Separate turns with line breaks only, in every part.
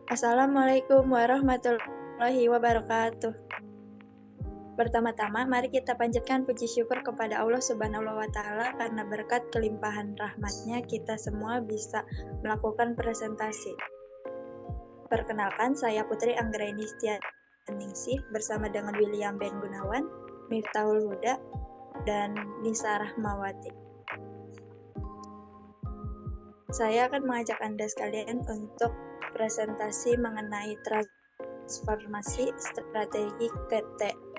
Assalamualaikum warahmatullahi wabarakatuh. Pertama-tama, mari kita panjatkan puji syukur kepada Allah Subhanahu wa Ta'ala karena berkat kelimpahan rahmatnya kita semua bisa melakukan presentasi. Perkenalkan, saya Putri Anggraini Setianingsih bersama dengan William Ben Gunawan, Miftahul Huda, dan Nisa Rahmawati. Saya akan mengajak Anda sekalian untuk presentasi mengenai transformasi strategi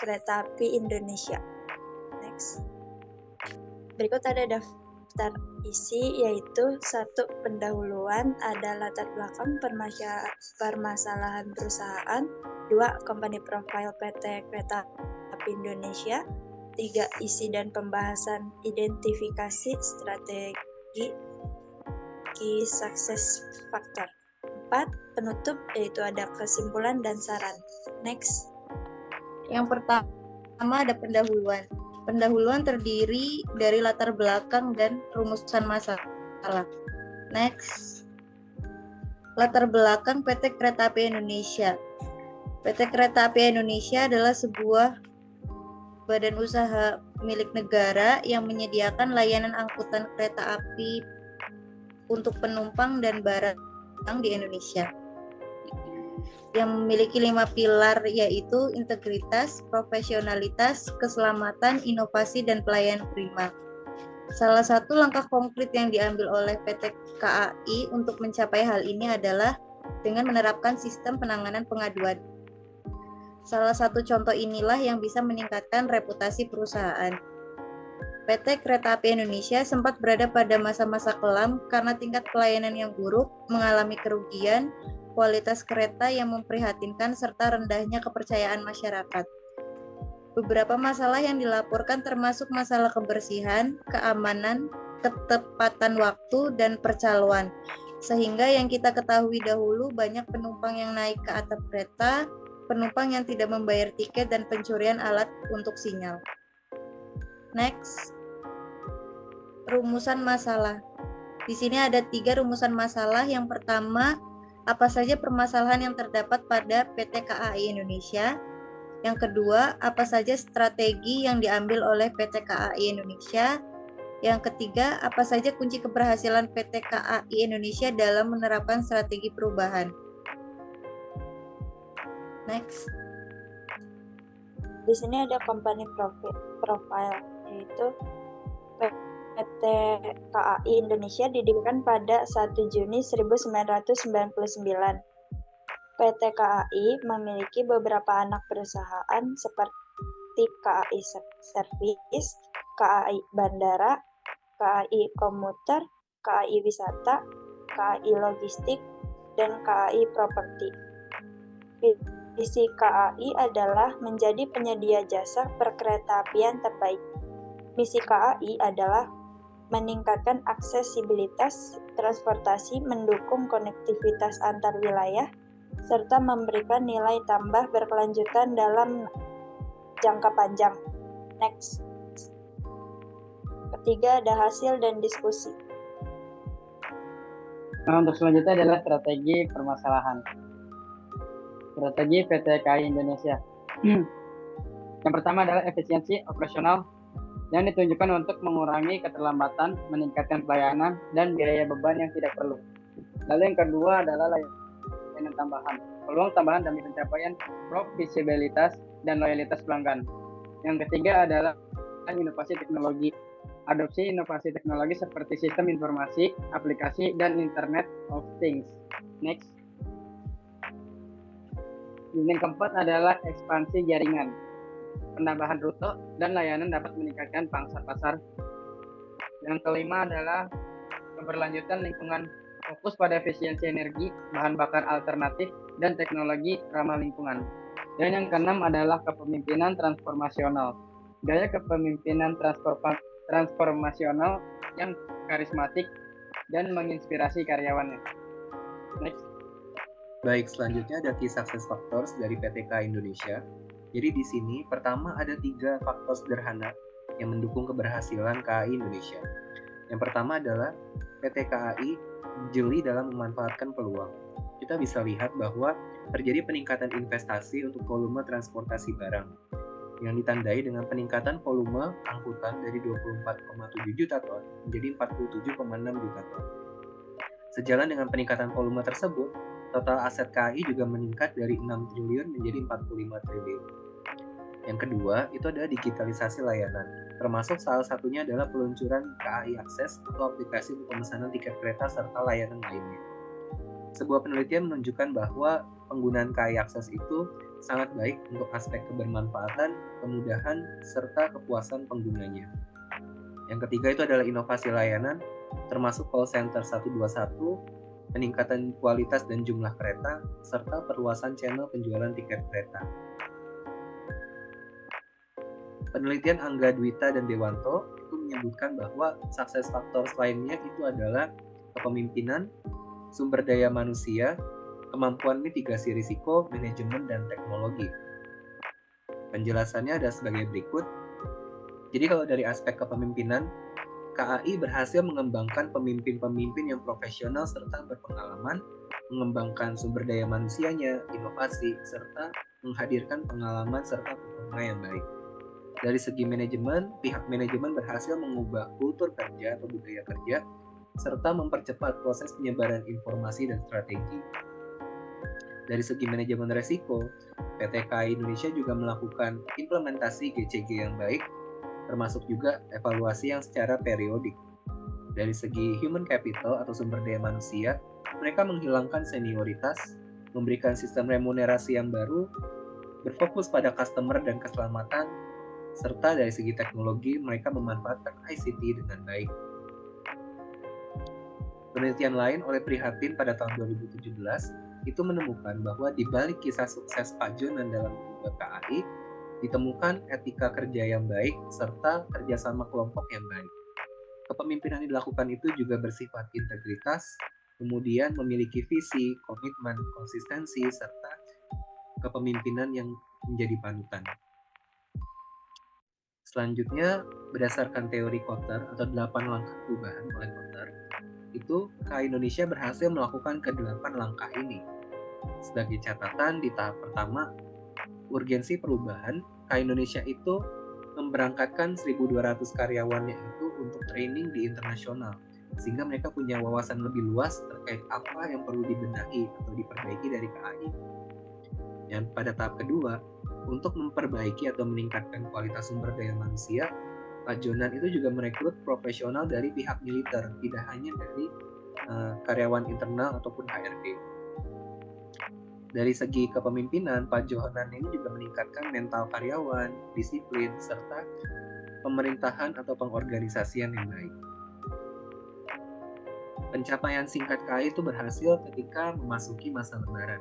Kereta Api Indonesia. Next. Berikut ada daftar isi, yaitu 1. Pendahuluan, ada latar belakang permasalahan perusahaan. 2. Company profile PT Kereta Api Indonesia. 3. Isi dan pembahasan identifikasi strategi key success factor. 4. Penutup, yaitu ada kesimpulan dan saran. Next.
Yang pertama ada pendahuluan. Pendahuluan terdiri dari latar belakang dan rumusan masalah. Next. Latar belakang PT Kereta Api Indonesia. PT Kereta Api Indonesia adalah sebuah badan usaha milik negara yang menyediakan layanan angkutan kereta api untuk penumpang dan barang di Indonesia, yang memiliki 5 pilar, yaitu integritas, profesionalitas, keselamatan, inovasi, dan pelayanan prima. Salah satu langkah konkret yang diambil oleh PT KAI untuk mencapai hal ini adalah dengan menerapkan sistem penanganan pengaduan. Salah satu contoh inilah yang bisa meningkatkan reputasi perusahaan. PT Kereta Api Indonesia sempat berada pada masa-masa kelam karena tingkat pelayanan yang buruk, mengalami kerugian, kualitas kereta yang memprihatinkan, serta rendahnya kepercayaan masyarakat. Beberapa masalah yang dilaporkan termasuk masalah kebersihan, keamanan, ketepatan waktu, dan percaloan. Sehingga yang kita ketahui dahulu, banyak penumpang yang naik ke atap kereta, penumpang yang tidak membayar tiket, dan pencurian alat untuk sinyal. Next. Rumusan masalah. Di sini ada 3 rumusan masalah. Yang pertama, apa saja permasalahan yang terdapat pada PT KAI Indonesia. Yang kedua, apa saja strategi yang diambil oleh PT KAI Indonesia. Yang ketiga, apa saja kunci keberhasilan PT KAI Indonesia dalam menerapkan strategi perubahan. Next.
Di sini ada company profile, yaitu PT KAI Indonesia didirikan pada 1 Juni 1999. PT KAI memiliki beberapa anak perusahaan seperti KAI Service, KAI Bandara, KAI Komuter, KAI Wisata, KAI Logistik, dan KAI Properti. Visi KAI adalah menjadi penyedia jasa perkeretaapian terbaik. Misi KAI adalah meningkatkan aksesibilitas transportasi, mendukung konektivitas antar wilayah, serta memberikan nilai tambah berkelanjutan dalam jangka panjang. Next. Ketiga, ada hasil dan diskusi.
Nah, untuk selanjutnya adalah strategi permasalahan. Strategi PT KAI Indonesia. Yang pertama adalah efisiensi operasional yang ditunjukkan untuk mengurangi keterlambatan, meningkatkan pelayanan, dan biaya beban yang tidak perlu. Lalu yang kedua adalah layanan tambahan, peluang tambahan demi pencapaian profitabilitas dan loyalitas pelanggan. Yang ketiga adalah inovasi teknologi, adopsi inovasi teknologi seperti sistem informasi, aplikasi, dan Internet of Things. Next. Yang keempat adalah ekspansi jaringan. Penambahan rute dan layanan dapat meningkatkan pangsa pasar. Yang kelima adalah keberlanjutan lingkungan, fokus pada efisiensi energi, bahan bakar alternatif, dan teknologi ramah lingkungan. Dan yang keenam adalah kepemimpinan transformasional. Gaya kepemimpinan transformasional yang karismatik dan menginspirasi karyawannya. Next.
Baik, selanjutnya ada key success factors dari PT KAI Indonesia. Jadi di sini pertama ada 3 faktor sederhana yang mendukung keberhasilan KAI Indonesia. Yang pertama adalah PT KAI jeli dalam memanfaatkan peluang. kita bisa lihat bahwa terjadi peningkatan investasi untuk volume transportasi barang yang ditandai dengan peningkatan volume angkutan dari 24,7 juta ton menjadi 47,6 juta ton. Sejalan dengan peningkatan volume tersebut, total aset KAI juga meningkat dari 6 triliun menjadi 45 triliun. Yang kedua, itu adalah digitalisasi layanan, termasuk salah satunya adalah peluncuran KAI Akses atau aplikasi untuk pemesanan tiket kereta serta layanan lainnya. Sebuah penelitian menunjukkan bahwa penggunaan KAI Akses itu sangat baik untuk aspek kebermanfaatan, kemudahan, serta kepuasan penggunanya. Yang ketiga itu adalah inovasi layanan, termasuk call center 121, peningkatan kualitas dan jumlah kereta, serta perluasan channel penjualan tiket kereta. Penelitian Angga Dwita dan Dewanto itu menyebutkan bahwa sukses factors lainnya itu adalah kepemimpinan, sumber daya manusia, kemampuan mitigasi risiko, manajemen, dan teknologi. Penjelasannya ada sebagai berikut. Jadi kalau dari aspek kepemimpinan, KAI berhasil mengembangkan pemimpin-pemimpin yang profesional serta berpengalaman, mengembangkan sumber daya manusianya, inovasi, serta menghadirkan pengalaman serta performa yang baik. Dari segi manajemen, pihak manajemen berhasil mengubah kultur kerja atau budaya kerja, serta mempercepat proses penyebaran informasi dan strategi. Dari segi manajemen resiko, PT KAI Indonesia juga melakukan implementasi GCG yang baik, termasuk juga evaluasi yang secara periodik. Dari segi human capital atau sumber daya manusia, mereka menghilangkan senioritas, memberikan sistem remunerasi yang baru, berfokus pada customer dan keselamatan, serta dari segi teknologi, mereka memanfaatkan ICT dengan baik. Penelitian lain oleh Prihatin pada tahun 2017 itu menemukan bahwa di balik kisah sukses Pak Jonan dalam mengubah KAI, ditemukan etika kerja yang baik serta kerjasama kelompok yang baik. Kepemimpinan yang dilakukan itu juga bersifat integritas, kemudian memiliki visi, komitmen, konsistensi, serta kepemimpinan yang menjadi panutan. Selanjutnya, berdasarkan teori Kotter atau 8 langkah perubahan oleh Kotter, itu KAI Indonesia berhasil melakukan ke-8 langkah ini. Sebagai catatan, di tahap pertama, urgensi perubahan, KAI Indonesia itu memberangkatkan 1.200 karyawannya itu untuk training di internasional, sehingga mereka punya wawasan lebih luas terkait apa yang perlu dibenahi atau diperbaiki dari KAI. Dan pada tahap kedua, untuk memperbaiki atau meningkatkan kualitas sumber daya manusia, Pak Jonan itu juga merekrut profesional dari pihak militer, tidak hanya dari karyawan internal ataupun HRD. Dari segi kepemimpinan, Pak Jonan ini juga meningkatkan mental karyawan, disiplin, serta pemerintahan atau pengorganisasian yang baik. Pencapaian singkat KAI itu berhasil ketika memasuki masa lebaran.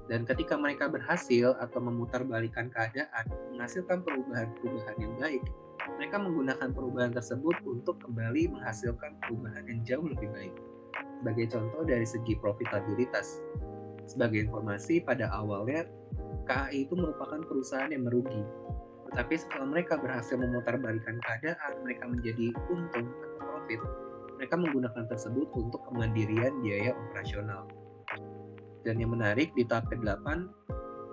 Dan ketika mereka berhasil atau memutarbalikkan keadaan, menghasilkan perubahan-perubahan yang baik, mereka menggunakan perubahan tersebut untuk kembali menghasilkan perubahan yang jauh lebih baik. Sebagai contoh dari segi profitabilitas. Sebagai informasi, pada awalnya KAI itu merupakan perusahaan yang merugi. Tetapi setelah mereka berhasil memutarbalikkan keadaan, mereka menjadi untung atau profit, mereka menggunakan tersebut untuk kemandirian biaya operasional. Dan yang menarik, di tahap ke-8,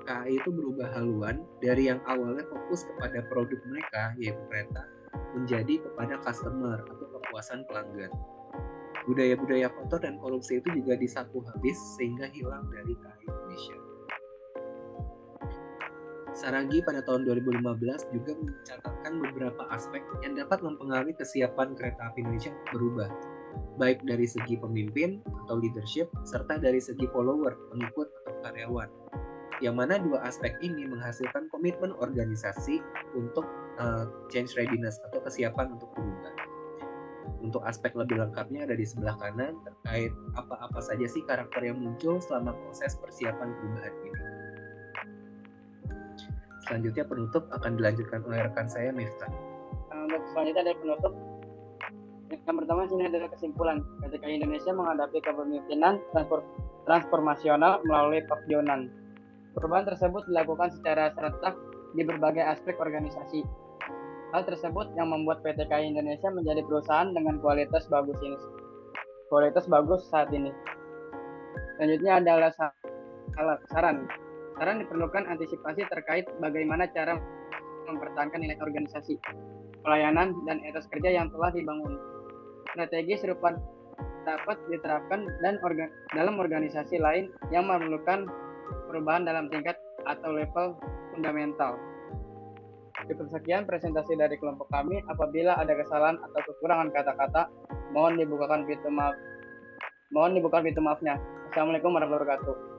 KAI itu berubah haluan dari yang awalnya fokus kepada produk mereka, yaitu kereta, menjadi kepada customer atau kepuasan pelanggan. Budaya-budaya kotor dan korupsi itu juga disapu habis sehingga hilang dari KAI Indonesia. Saragi pada tahun 2015 juga mencatatkan beberapa aspek yang dapat mempengaruhi kesiapan kereta api Indonesia untuk berubah, baik dari segi pemimpin atau leadership, serta dari segi follower, pengikut atau karyawan. Yang mana dua aspek ini menghasilkan komitmen organisasi untuk change readiness atau kesiapan untuk berubah. Untuk aspek lebih lengkapnya ada di sebelah kanan terkait apa-apa saja sih karakter yang muncul selama proses persiapan perubahan ini. Selanjutnya penutup akan dilanjutkan oleh rekan saya Miftah.
Untuk selanjutnya ada penutup. Yang pertama sini adalah kesimpulan. PT KAI Indonesia menghadapi kepemimpinan transformasional melalui Pak Jonan. Perubahan tersebut dilakukan secara serentak di berbagai aspek organisasi. Hal tersebut yang membuat PT KAI Indonesia menjadi perusahaan dengan kualitas bagus saat ini. Selanjutnya adalah saran. Saran diperlukan antisipasi terkait bagaimana cara mempertahankan nilai organisasi, pelayanan, dan etos kerja yang telah dibangun. Strategi serupa dapat diterapkan dalam organisasi lain yang memerlukan perubahan dalam tingkat atau level fundamental. Cukup sekian presentasi dari kelompok kami. Apabila ada kesalahan atau kekurangan kata-kata, mohon dibukakan pintu maafnya. Assalamualaikum warahmatullahi wabarakatuh.